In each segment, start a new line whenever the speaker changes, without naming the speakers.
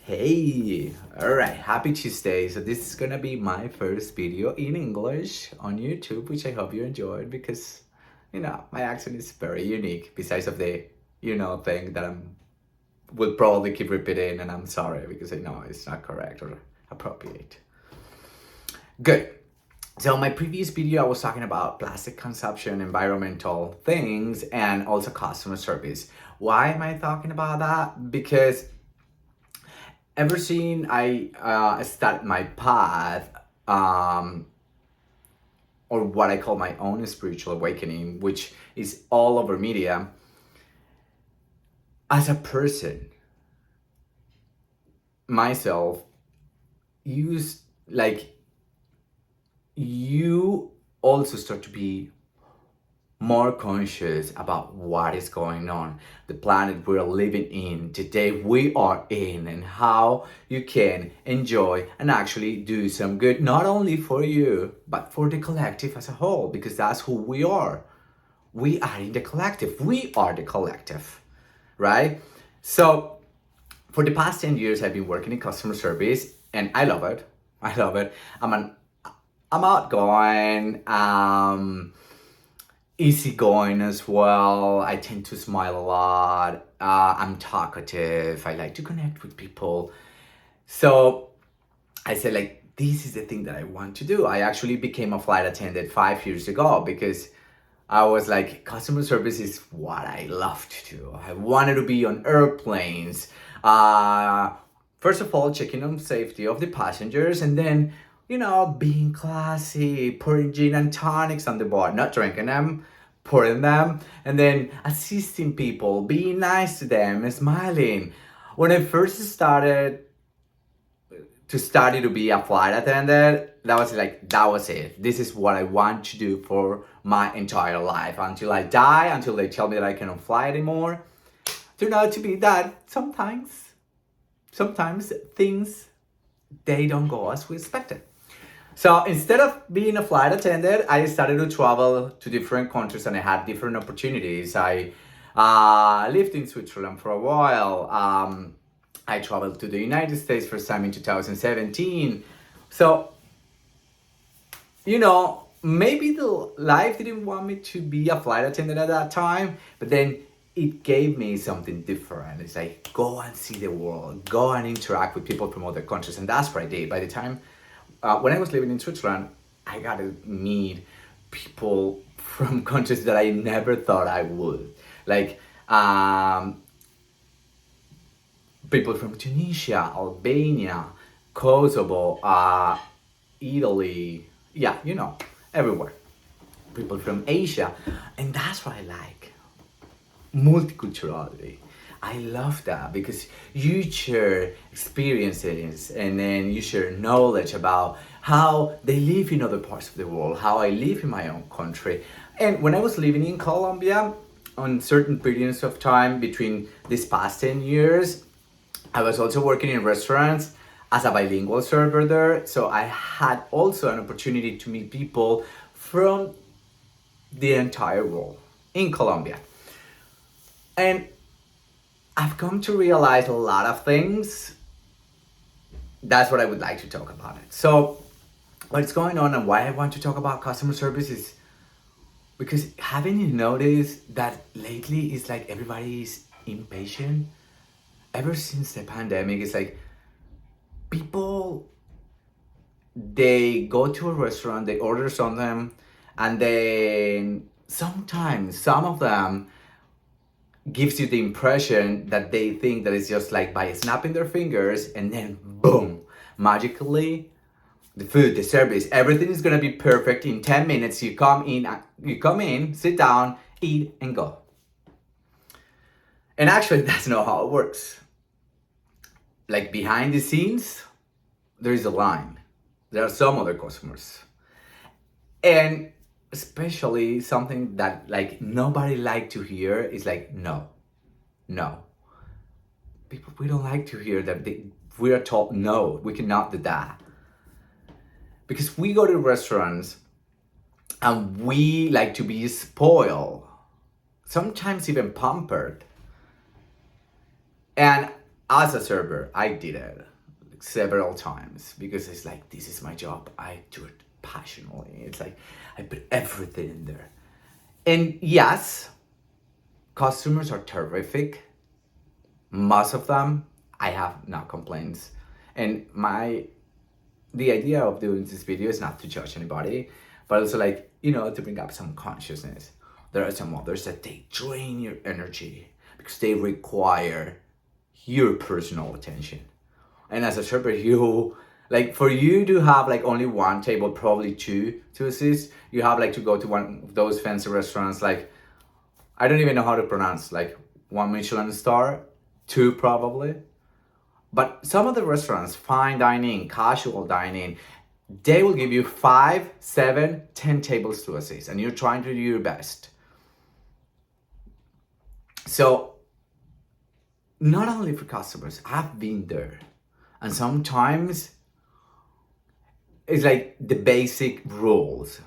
Hey, all right, happy Tuesday. So this is gonna be my first video in English on YouTube, which I hope you enjoyed because, my accent is very unique. Besides of the, thing that I'm will probably keep repeating, and I'm sorry because I know it's not correct or appropriate. Good. So my previous video, I was talking about plastic consumption, environmental things, and also customer service. Why am I talking about that? Because ever since I started my path, or what I call my own spiritual awakening, which is all over media, as a person, myself, used like you also start to be more conscious about what is going on, the planet we're living in, today we are in, and how you can enjoy and actually do some good, not only for you, but for the collective as a whole, because that's who we are. We are in the collective. We are the collective, right? So for the past 10 years, I've been working in customer service and I love it. I love it. I'm outgoing, easygoing as well. I tend to smile a lot. I'm talkative. I like to connect with people. So I said, this is the thing that I want to do. I actually became a flight attendant 5 years ago because I was like, customer service is what I love to do. I wanted to be on airplanes. First of all, checking on safety of the passengers, and then being classy, pouring gin and tonics on the board, not drinking them, pouring them, and then assisting people, being nice to them, smiling. When I first started to study to be a flight attendant, that was it. This is what I want to do for my entire life until I die, until they tell me that I cannot fly anymore. Turned out to be that sometimes things, they don't go as we expected. So instead of being a flight attendant, I started to travel to different countries and I had different opportunities. I lived in Switzerland for a while. I traveled to the United States first time in 2017. So, maybe the life didn't want me to be a flight attendant at that time, but then it gave me something different. It's like, go and see the world, go and interact with people from other countries. And that's what I did. By the time when I was living in Switzerland, I got to meet people from countries that I never thought I would. Like people from Tunisia, Albania, Kosovo, Italy, everywhere. People from Asia. And that's what I like. Multiculturality. I love that because you share experiences and then you share knowledge about how they live in other parts of the world, how I live in my own country. And when I was living in Colombia, on certain periods of time between these past 10 years, I was also working in restaurants as a bilingual server there. So I had also an opportunity to meet people from the entire world in Colombia. And I've come to realize a lot of things. That's what I would like to talk about it. So what's going on and why I want to talk about customer service is because haven't you noticed that lately it's like everybody is impatient? Ever since the pandemic, it's like people, they go to a restaurant, they order something, and then sometimes some of them gives you the impression that they think that it's just like by snapping their fingers and then boom, magically the food, the service, everything is gonna be perfect in 10 minutes. You come in, sit down, eat and go. And actually that's not how it works. Like behind the scenes, there is a line. There are some other customers. And especially something that like nobody like to hear is like, no. People, we don't like to hear that we are told, no, we cannot do that. Because we go to restaurants and we like to be spoiled, sometimes even pampered. And As a server, I did it several times because it's like, this is my job. I do it passionately. It's like I put everything in there. And yes, customers are terrific. Most of them, I have no complaints. And the idea of doing this video is not to judge anybody, but also like, to bring up some consciousness. There are some others that they drain your energy because they require your personal attention. And as a server, for you to have like only one table, probably two to assist, you have like to go to one of those fancy restaurants, like, I don't even know how to pronounce, like 1 Michelin star, 2 probably. But some of the restaurants, fine dining, casual dining, they will give you 5, 7, 10 tables to assist, and you're trying to do your best. So, not only for customers, I've been there. And sometimes it's like the basic rules.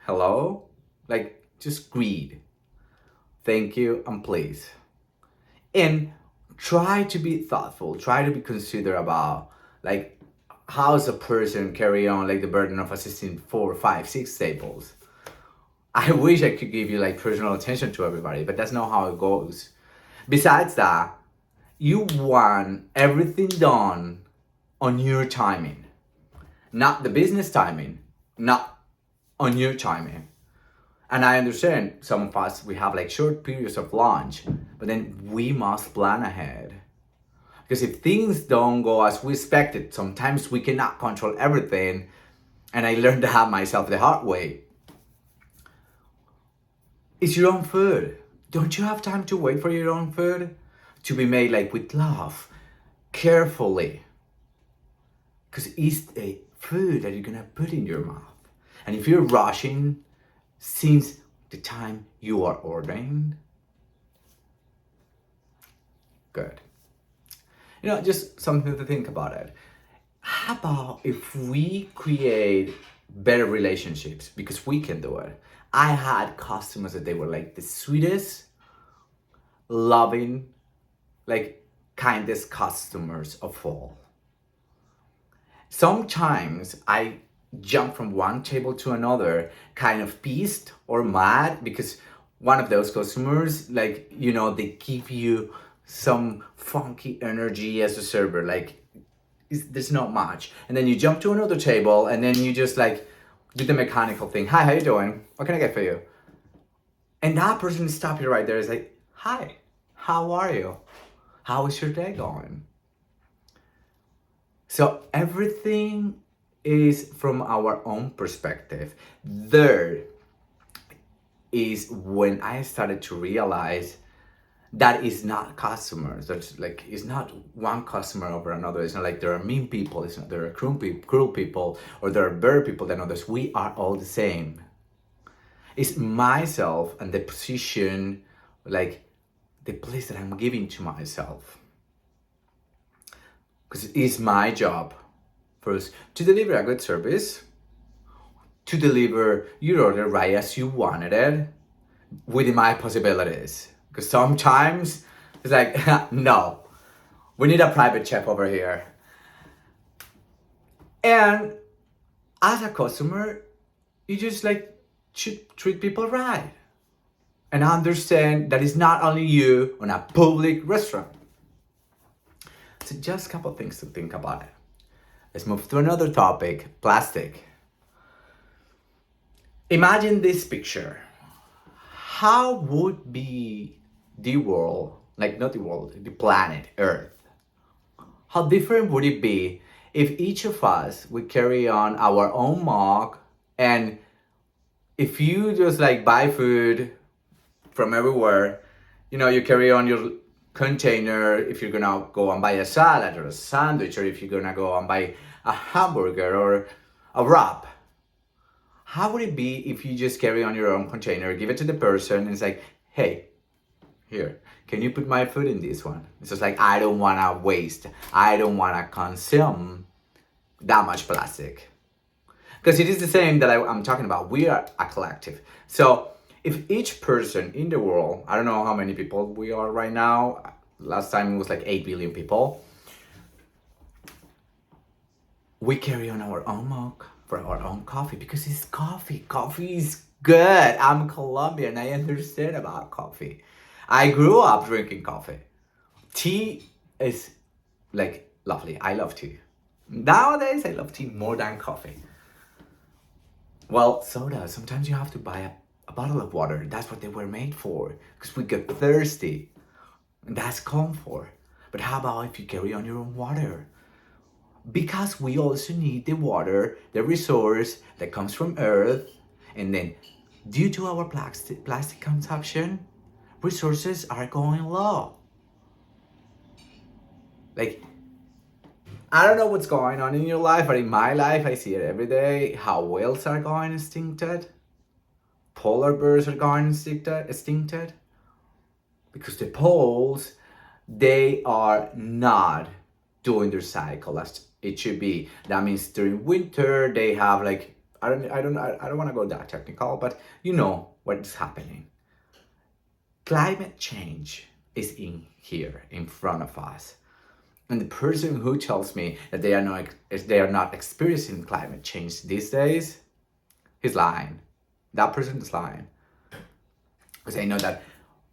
Hello? Like, just greet. Thank you and please. And try to be thoughtful, try to be considerate about like how's a person carry on like the burden of assisting 4, 5, 6 tables. I wish I could give you like personal attention to everybody, but that's not how it goes. Besides that, you want everything done on your timing, not the business timing, not on your timing. And I understand some of us, we have like short periods of lunch, but then we must plan ahead. Because if things don't go as we expected, sometimes we cannot control everything. And I learned that myself the hard way. It's your own food. Don't you have time to wait for your own food? To be made like with love, carefully. Because it's a food that you're gonna put in your mouth. And if you're rushing, since the time you are ordering, good. Just something to think about it. How about if we create better relationships, because we can do it. I had customers that they were like the sweetest, loving, like kindest customers of all. Sometimes I jump from one table to another, kind of pissed or mad because one of those customers, like, they give you some funky energy as a server, like there's not much. And then you jump to another table and then you just like do the mechanical thing. Hi, how you doing? What can I get for you? And that person stop you right there is like, hi, how are you? How is your day going? So everything is from our own perspective. There is when I started to realize that is not customers. That's like, it's not one customer over another. It's not like there are mean people. It's not there are cruel people, or there are better people than others. We are all the same. It's myself and the position, like the place that I'm giving to myself. Because it is my job first to deliver a good service, to deliver your order right as you wanted it, within my possibilities. Because sometimes it's like, no, we need a private chef over here. And as a customer, you just like should treat people right. And understand that it's not only you on a public restaurant. So just a couple things to think about it. Let's move to another topic, plastic. Imagine this picture. How would be the world, like not the world, the planet, Earth? How different would it be if each of us would carry on our own mug, and if you just like buy food from everywhere, you carry on your container if you're gonna go and buy a salad or a sandwich, or if you're gonna go and buy a hamburger or a wrap. How would it be if you just carry on your own container, give it to the person, and it's like, hey, here, can you put my food in this one? It's just like, I don't wanna waste, I don't wanna consume that much plastic. Because it is the same that I'm talking about. We are a collective. So if each person in the world, I don't know how many people we are right now, last time it was like 8 billion people. We carry on our own mug for our own coffee because it's coffee. Coffee is good. I'm Colombian. I understand about coffee. I grew up drinking coffee. Tea is like lovely. I love tea. Nowadays, I love tea more than coffee. Well, soda. Sometimes you have to buy a bottle of water. That's what they were made for because we get thirsty. And that's comfort. But how about if you carry on your own water? Because we also need the water, the resource that comes from earth, and then due to our plastic consumption, resources are going low. Like, I don't know what's going on in your life, but in my life I see it every day, how whales are going extincted, polar bears are going extincted, because the poles, they are not doing their cycle as it should be. That means during winter they have like I don't want to go that technical, but you know what's happening. Climate change is in here in front of us, and the person who tells me that they are not experiencing climate change these days, he's lying. That person is lying, because I know that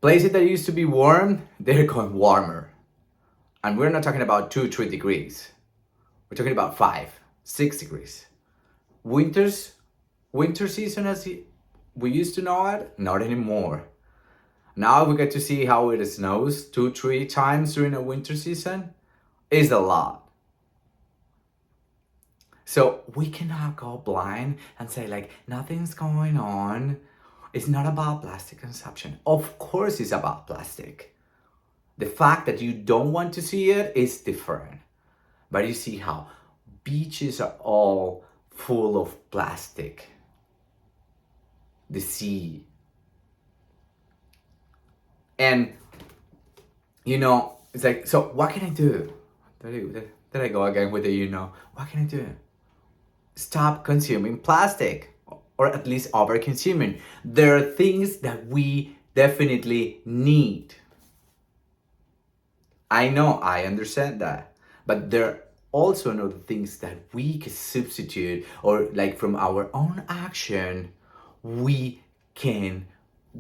places that used to be warm, they're going warmer. And we're not talking about 2-3 degrees. We're talking about 5-6 degrees. Winter season as we used to know it, not anymore. Now we get to see how it snows 2-3 times during a winter season. Is a lot. So we cannot go blind and say like nothing's going on. It's not about plastic consumption. Of course it's about plastic. The fact that you don't want to see it is different. But you see how beaches are all full of plastic. The sea. And, you know, it's like, so what can I do? There I go again with the you know. What can I do? Stop consuming plastic. Or at least over consuming. There are things that we definitely need. I know, I understand that. But there are also other things that we can substitute, or like from our own action, we can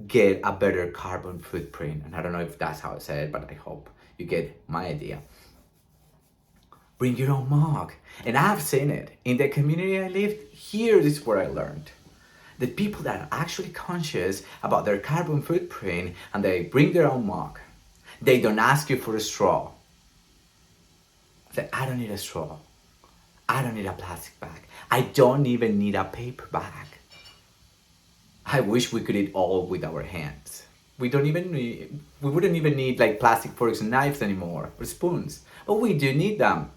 get a better carbon footprint. And I don't know if that's how I say it, but I hope you get my idea. Bring your own mug. And I've seen it. In the community I lived, here is where I learned. The people that are actually conscious about their carbon footprint and they bring their own mug. They don't ask you for a straw. Say, I don't need a straw. I don't need a plastic bag. I don't even need a paper bag. I wish we could eat all with our hands. We wouldn't even need like plastic forks and knives anymore, or spoons. But we do need them.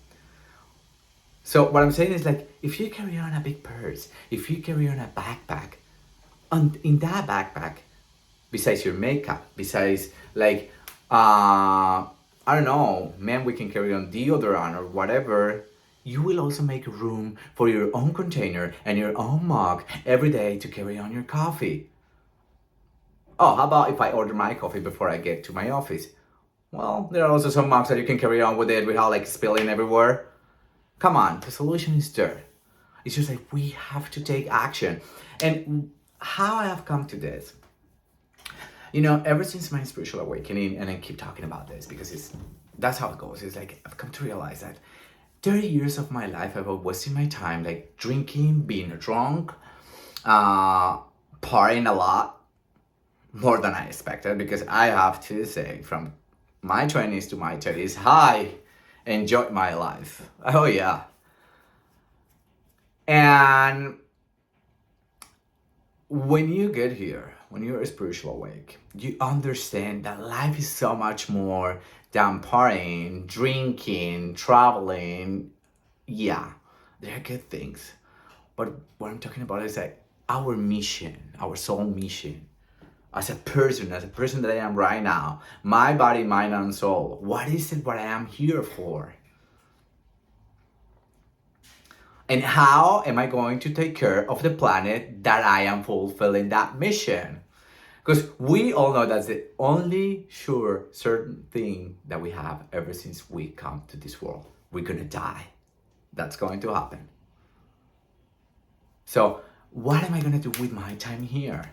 So what I'm saying is like, if you carry on a big purse, if you carry on a backpack, and in that backpack, besides your makeup, besides like, I don't know, man, we can carry on deodorant or whatever, you will also make room for your own container and your own mug every day to carry on your coffee. Oh, how about if I order my coffee before I get to my office? Well, there are also some mugs that you can carry on with it without like spilling everywhere. Come on, the solution is there. It's just like we have to take action. And how I have come to this, you know, ever since my spiritual awakening, and I keep talking about this because that's how it goes. It's like I've come to realize that 30 years of my life I've been wasting my time like drinking, being drunk, partying a lot, more than I expected, because I have to say from my 20s to my 30s, I enjoyed my life. Oh yeah. And when you get here, when you're a spiritual awake, you understand that life is so much more than partying, drinking, traveling. Yeah, there are good things. But what I'm talking about is like our mission, our soul mission. As a person that I am right now, my body, mind, and soul, what is it what I am here for? And how am I going to take care of the planet that I am fulfilling that mission? Because we all know that's the only sure certain thing that we have ever since we come to this world. We're gonna die. That's going to happen. So what am I gonna do with my time here?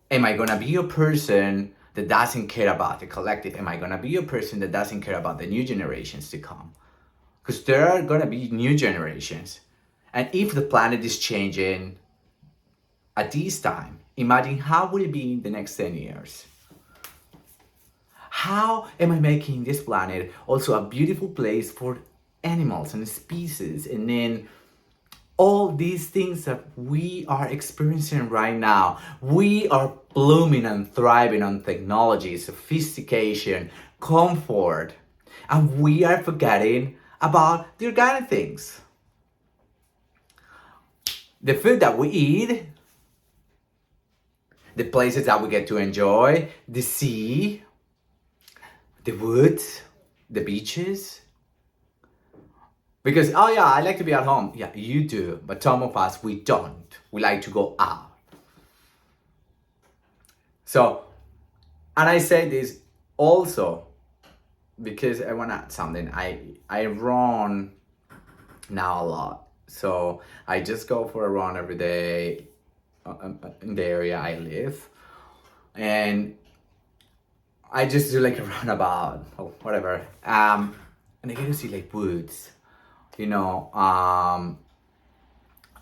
Am I gonna be a person that doesn't care about the collective? Am I gonna be a person that doesn't care about the new generations to come? Because there are gonna be new generations. And if the planet is changing at this time, imagine how will it be in the next 10 years? How am I making this planet also a beautiful place for animals and species, and then all these things that we are experiencing right now? We are blooming and thriving on technology, sophistication, comfort, and we are forgetting about the organic things. The food that we eat, the places that we get to enjoy, the sea, the woods, the beaches. Because, oh yeah, I like to be at home. Yeah, you do, but some of us, we don't. We like to go out. So, and I say this also because I want to add something. I run now a lot. So I just go for a run every day in the area I live. And I just do like a runabout or whatever. And I get to see like woods,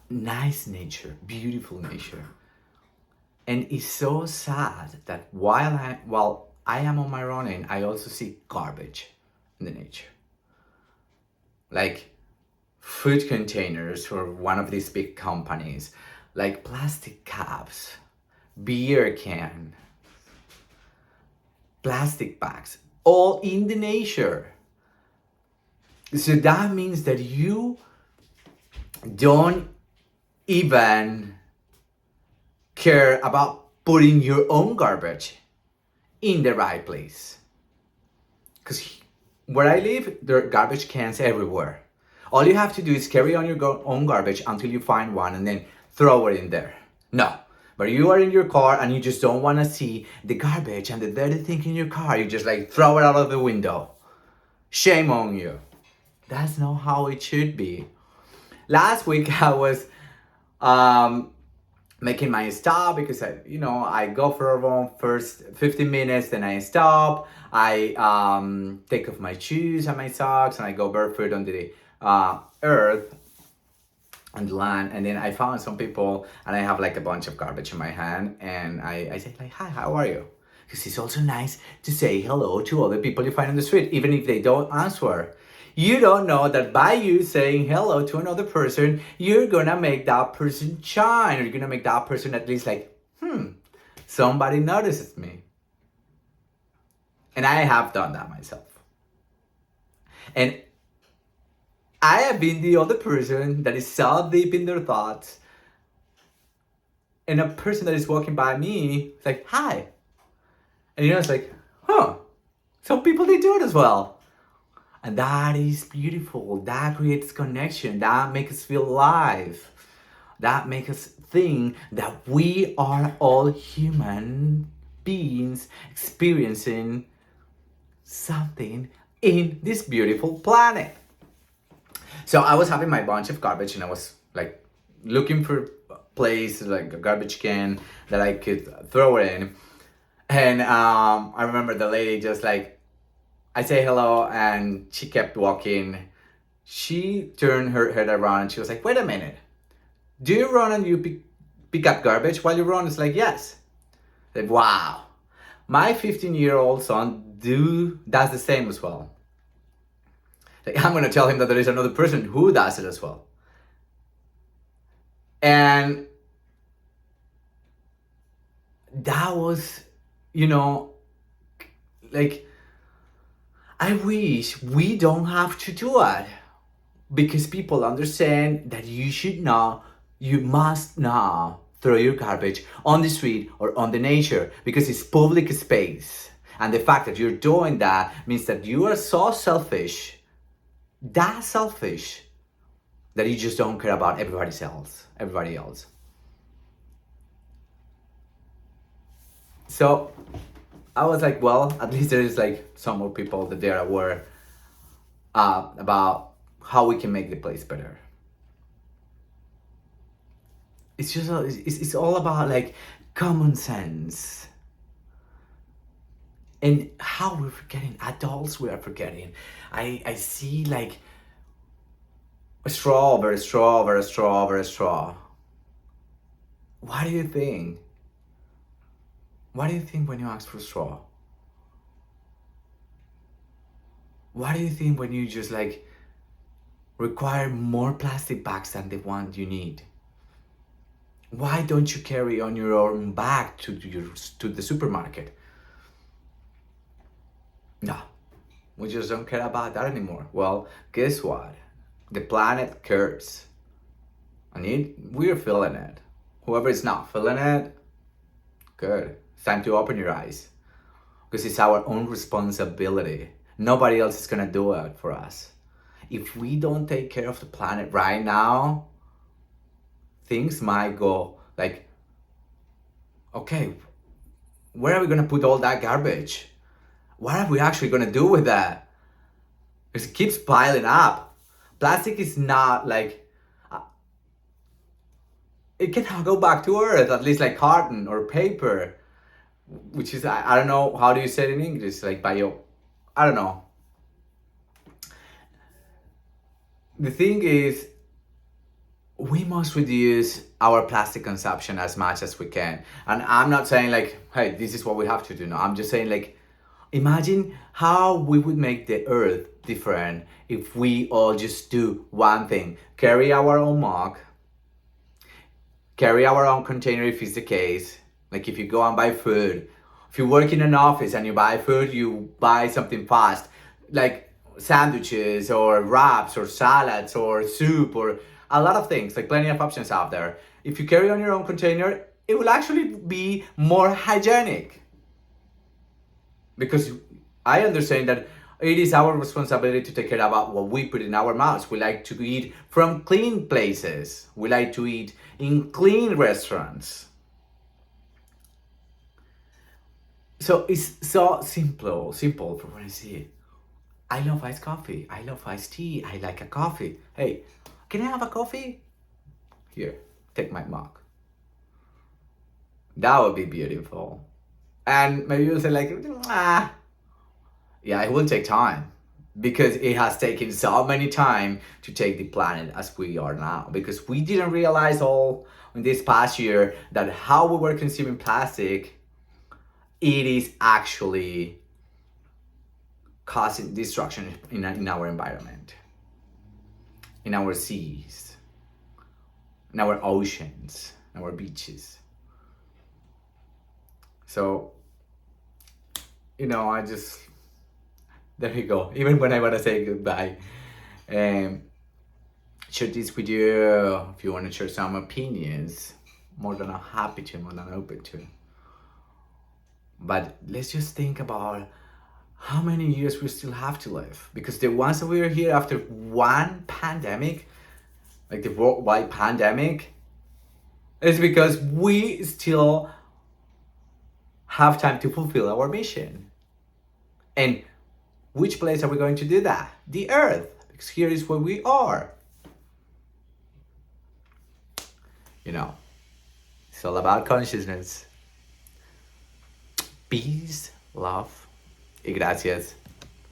nice nature, beautiful nature. And it's so sad that while I am on my running, I also see garbage in the nature. Like food containers for one of these big companies, like plastic cups, beer can, plastic bags, all in the nature. So that means that you don't even care about putting your own garbage in the right place. Because where I live, there are garbage cans everywhere. All you have to do is carry on your own garbage until you find one and then throw it in there. No, but you are in your car and you just don't want to see the garbage and the dirty thing in your car. You just like throw it out of the window. Shame on you. That's not how it should be. Last week I was making my stop because I go for a run first 15 minutes, then I stop. I take off my shoes and my socks and I go barefoot on the earth and the land, and then I found some people and I have like a bunch of garbage in my hand, and I say like, hi, how are you? Because it's also nice to say hello to other people you find on the street, even if they don't answer. You don't know that by you saying hello to another person, you're gonna make that person shine, or you're gonna make that person at least like, somebody notices me. And I have done that myself. And I have been the other person that is so deep in their thoughts, and a person that is walking by me, it's like, hi. And it's like, some people, they do it as well. And that is beautiful. That creates connection. That makes us feel alive. That makes us think that we are all human beings experiencing something in this beautiful planet. So I was having my bunch of garbage and I was like looking for a place, like a garbage can that I could throw it in. And I remember the lady just like, I say hello and she kept walking. She turned her head around and she was like, wait a minute. Do you run and you pick up garbage while you run? It's like, yes. Like, wow. My 15-year-old son does the same as well. Like, I'm going to tell him that there is another person who does it as well. And that was, like, I wish we don't have to do it, because people understand that you must not throw your garbage on the street or on the nature, because it's public space. And the fact that you're doing that means that you are so selfish, that you just don't care about everybody else. So I was like, well, at least there is like some more people that they're aware about how we can make the place better. It's just it's all about like common sense and how we're forgetting. Adults, we are forgetting. I see like a straw over a straw over a straw over a straw. What do you think? What do you think when you ask for a straw? What do you think when you just like require more plastic bags than the one you need? Why don't you carry on your own bag to the supermarket? No, we just don't care about that anymore. Well, guess what? The planet cares. We're feeling it. Whoever is not feeling it, good. It's time to open your eyes. Because it's our own responsibility. Nobody else is gonna do it for us. If we don't take care of the planet right now, things might go like, okay, where are we gonna put all that garbage? What are we actually gonna do with that? Because it keeps piling up. Plastic is not like, it can go back to earth, at least like carton or paper, which is, I don't know, how do you say it in English? Like I don't know. The thing is, we must reduce our plastic consumption as much as we can. And I'm not saying like, hey, this is what we have to do. No, I'm just saying like, imagine how we would make the earth different if we all just do one thing. Carry our own mug, carry our own container if it's the case. Like if you go and buy food, if you work in an office and you buy food, you buy something fast, like sandwiches or wraps or salads or soup or a lot of things, like plenty of options out there. If you carry on your own container, it will actually be more hygienic. Because I understand that it is our responsibility to take care about what we put in our mouths. We like to eat from clean places. We like to eat in clean restaurants. So it's so simple for when I see it. I love iced coffee. I love iced tea. I like a coffee. Hey, can I have a coffee? Here, take my mug. That would be beautiful. And maybe you'll say like, ah, yeah, it will take time because it has taken so many time to take the planet as we are now. Because we didn't realize all in this past year that how we were consuming plastic, it is actually causing destruction in our environment, in our seas, in our oceans, in our beaches. So, I just, there you go. Even when I want to say goodbye, share this with you. If you want to share some opinions, more than happy to, more than open to. But let's just think about how many years we still have to live. Because the ones that we are here after one pandemic, like the worldwide pandemic, is because we still have time to fulfill our mission. And which place are we going to do that? The earth. Because here is where we are. It's all about consciousness. Peace, love, y gracias.